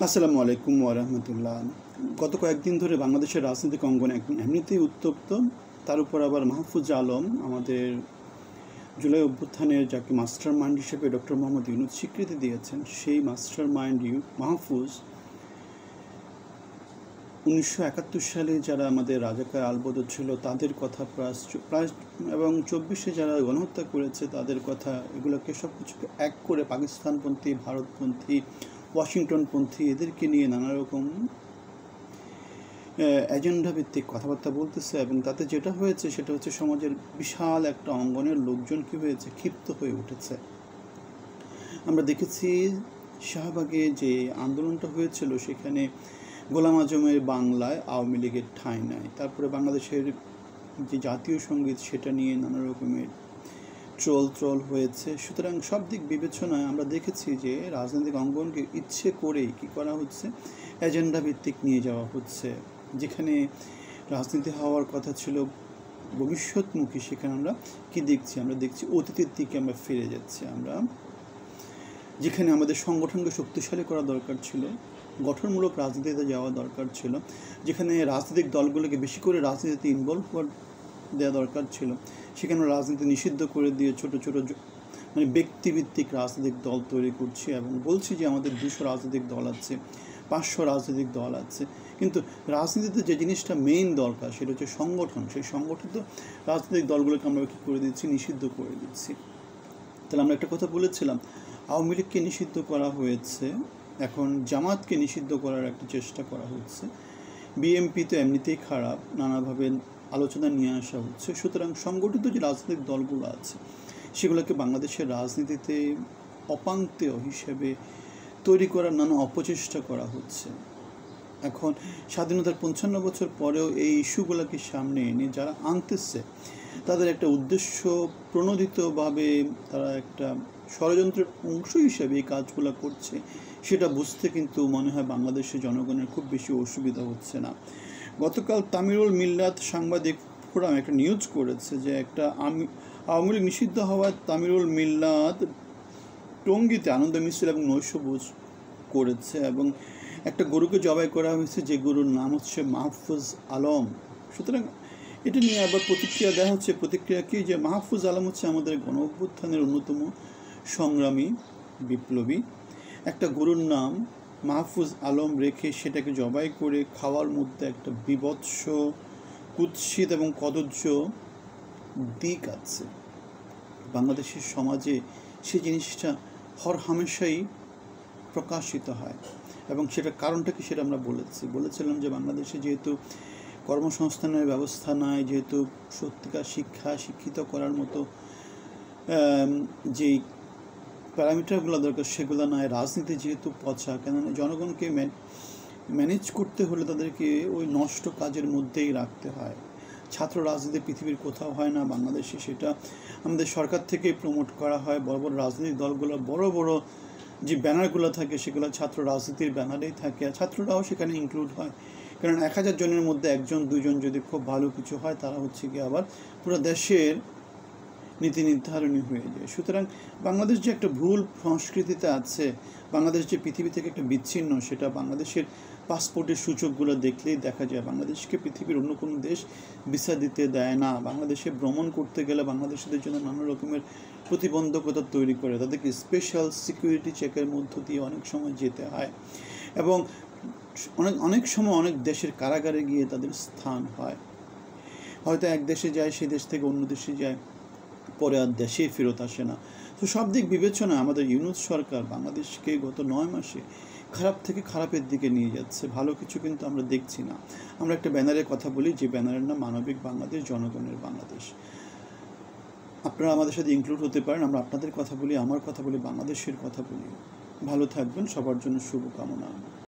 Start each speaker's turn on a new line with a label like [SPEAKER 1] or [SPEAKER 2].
[SPEAKER 1] আসসালামু আলাইকুম ওয়া রাহমাতুল্লাহ। গত কয়েকদিন ধরে বাংলাদেশের রাজনৈতিক অঙ্গন একদম এমনিতেই উত্তপ্ত। তার উপর আবার মাহফুজ আলম আমাদের জুলাই অভ্যুত্থানের যাকে মাস্টার মাইন্ড হিসেবে ডক্টর মোহাম্মদ ইউনূস স্বীকৃতি দিয়েছেন, সেই মাস্টার মাইন্ড মাহফুজ 1971 সালে যারা আমাদের রাজাকার আলবদর ছিল তাদের কথা প্রায় এবং 24-এ যারা গণহত্যা করেছে তাদের কথা, এগুলোকে সব কিছুকে এক করে পাকিস্তানপন্থী, ভারতপন্থী, ওয়াশিংটনপন্থী এদেরকে নিয়ে নানা রকম এজেন্ডা ভিত্তিক কথাবার্তা বলতেছে। এবং তাতে যেটা হয়েছে সেটা হচ্ছে সমাজের বিশাল একটা অঙ্গনের লোকজন কী হয়েছে, ক্ষিপ্ত হয়ে উঠেছে। আমরা দেখেছি শাহবাগে যে আন্দোলনটা হয়েছিল সেখানে গোলাম আজমের বাংলায় আওয়ামী লীগের ঠাঁই নেয়। তারপরে বাংলাদেশের যে জাতীয় সঙ্গীত সেটা নিয়ে নানা রকমের ট্রল হয়েছে। সুতরাং সব দিক বিবেচনায় আমরা দেখেছি যে রাজনৈতিক অঙ্গনকে ইচ্ছে করেই কী করা হচ্ছে, এজেন্ডা ভিত্তিক নিয়ে যাওয়া হচ্ছে। যেখানে রাজনীতি হওয়ার কথা ছিল ভবিষ্যৎমুখী, সেখানে আমরা কি দেখছি, আমরা দেখছি অতীতের দিকে আমরা ফিরে যাচ্ছি। আমরা যেখানে আমাদের সংগঠনকে শক্তিশালী করা দরকার ছিল, গঠনমূলক রাজনীতিতে যাওয়া দরকার ছিল, যেখানে রাজনৈতিক দলগুলোকে বেশি করে রাজনীতিতে ইনভলভ হওয়ার দেওয়া দরকার ছিল, সেখানে রাজনীতি নিষিদ্ধ করে দিয়ে ছোট ছোট মানে ব্যক্তিভিত্তিক রাজনৈতিক দল তৈরি করছি এবং বলছি যে আমাদের 200 রাজনৈতিক দল আছে, 500 রাজনৈতিক দল আছে। কিন্তু রাজনীতিতে যে জিনিসটা মেইন দরকার সেটা হচ্ছে সংগঠন। সেই সংগঠিত রাজনৈতিক দলগুলোকে আমরা কী করে দিচ্ছি, নিষিদ্ধ করে দিচ্ছি। তাহলে আমরা একটা কথা বলেছিলাম, আওয়ামী লীগকে নিষিদ্ধ করা হয়েছে, এখন জামাতকে নিষিদ্ধ করার একটা চেষ্টা করা হচ্ছে। বিএনপি তো এমনিতেই খারাপ, নানাভাবে আলোচনা নিয়ে আসা হচ্ছে। সুতরাং সংগঠিত যে রাজনৈতিক দলগুলো আছে সেগুলোকে বাংলাদেশের রাজনীতিতে অপাঙ্ক্তেয় হিসেবে তৈরি করার নানা অপচেষ্টা করা হচ্ছে। এখন স্বাধীনতার 55 বছর পরেও এই ইস্যুগুলোকে সামনে এনে যারা আনতেছে তাদের একটা উদ্দেশ্য প্রণোদিতভাবে তারা একটা ষড়যন্ত্রের অংশ হিসেবে এই কাজগুলো করছে, সেটা বুঝতে কিন্তু মনে হয় বাংলাদেশের জনগণের খুব বেশি অসুবিধা হচ্ছে না। গতকাল তামিরুল মিল্লাত সাংবাদিক ফোরাম একটা নিউজ করেছে যে একটা আওয়ামী লীগ নিষিদ্ধ হওয়ায় তামিরুল মিল্লাত টঙ্গীতে আনন্দ মিছিল এবং নৈশভোজ করেছে এবং একটা গরুকে জবাই করা হয়েছে যে গরুর নাম হচ্ছে মাহফুজ আলম। সুতরাং এটা নিয়ে আবার প্রতিক্রিয়া দেওয়া হচ্ছে। প্রতিক্রিয়া কি, যে মাহফুজ আলম হচ্ছে আমাদের গণ অভ্যুত্থানের অন্যতম সংগ্রামী বিপ্লবী, একটা গরুর নাম মাহফুজ আলম রেখে সেটাকে জবাই করে খাওয়ার মধ্যে একটা বিভৎস, কুৎসিত এবং কদর্য দিক আছে। বাংলাদেশের সমাজে সেই জিনিসটা হরহামেশাই প্রকাশিত হয় এবং সেটার কারণটা কি সেটা আমরা বলেছিলাম যে বাংলাদেশে যেহেতু কর্মসংস্থানের ব্যবস্থা নাই, যেহেতু সত্যিকার শিক্ষিত করার মতো যেই প্যারামিটারগুলো দরকার সেগুলো নয়, রাজনীতি যেহেতু পচা, কেননা জনগণকে ম্যানেজ করতে হলে তাদেরকে ওই নষ্ট কাজের মধ্যেই রাখতে হয়। ছাত্র রাজনীতি পৃথিবীর কোথাও হয় না, বাংলাদেশে সেটা আমাদের সরকার থেকেই প্রমোট করা হয়। বড় বড় রাজনৈতিক দলগুলো বড় বড় যে ব্যানারগুলো থাকে সেগুলো ছাত্র রাজনীতির ব্যানারেই থাকে, আর ছাত্ররাও সেখানে ইনক্লুড হয়। কারণ 1000 জনের মধ্যে 1-2 জন যদি খুব ভালো কিছু হয় তারা হচ্ছে কি আবার পুরো দেশের নীতি নির্ধারণী হয়ে যায়। সুতরাং বাংলাদেশ যে একটা ভুল সংস্কৃতিতে আছে, বাংলাদেশ যে পৃথিবী থেকে একটা বিচ্ছিন্ন, সেটা বাংলাদেশের পাসপোর্টের সূচকগুলো দেখলেই দেখা যায়। বাংলাদেশকে পৃথিবীর অন্য কোনো দেশ ভিসা দিতে দেয় না। বাংলাদেশে ভ্রমণ করতে গেলে বাংলাদেশিদের জন্য নানা রকমের প্রতিবন্ধকতা তৈরি করে, তাদেরকে স্পেশাল সিকিউরিটি চেকের মধ্য দিয়ে অনেক সময় যেতে হয় এবং অনেক সময় অনেক দেশের কারাগারে গিয়ে তাদের স্থান হয়। হয়তো এক দেশে যায়, সেই দেশ থেকে অন্য দেশে যায়, পরে আর দেশেই ফেরত আসে না। তো সব দিক বিবেচনায় আমাদের ইউনূস সরকার বাংলাদেশকে গত 9 মাসে খারাপ থেকে খারাপের দিকে নিয়ে যাচ্ছে। ভালো কিছু কিন্তু আমরা দেখছি না। আমরা একটা ব্যানারের কথা বলি, যে ব্যানারের নাম মানবিক বাংলাদেশ, জনগণের বাংলাদেশ। আপনারা আমাদের সাথে ইনক্লুড হতে পারেন, আমরা আপনাদের কথা বলি, আমার কথা বলি, বাংলাদেশের কথা বলি। ভালো থাকবেন, সবার জন্য শুভকামনা।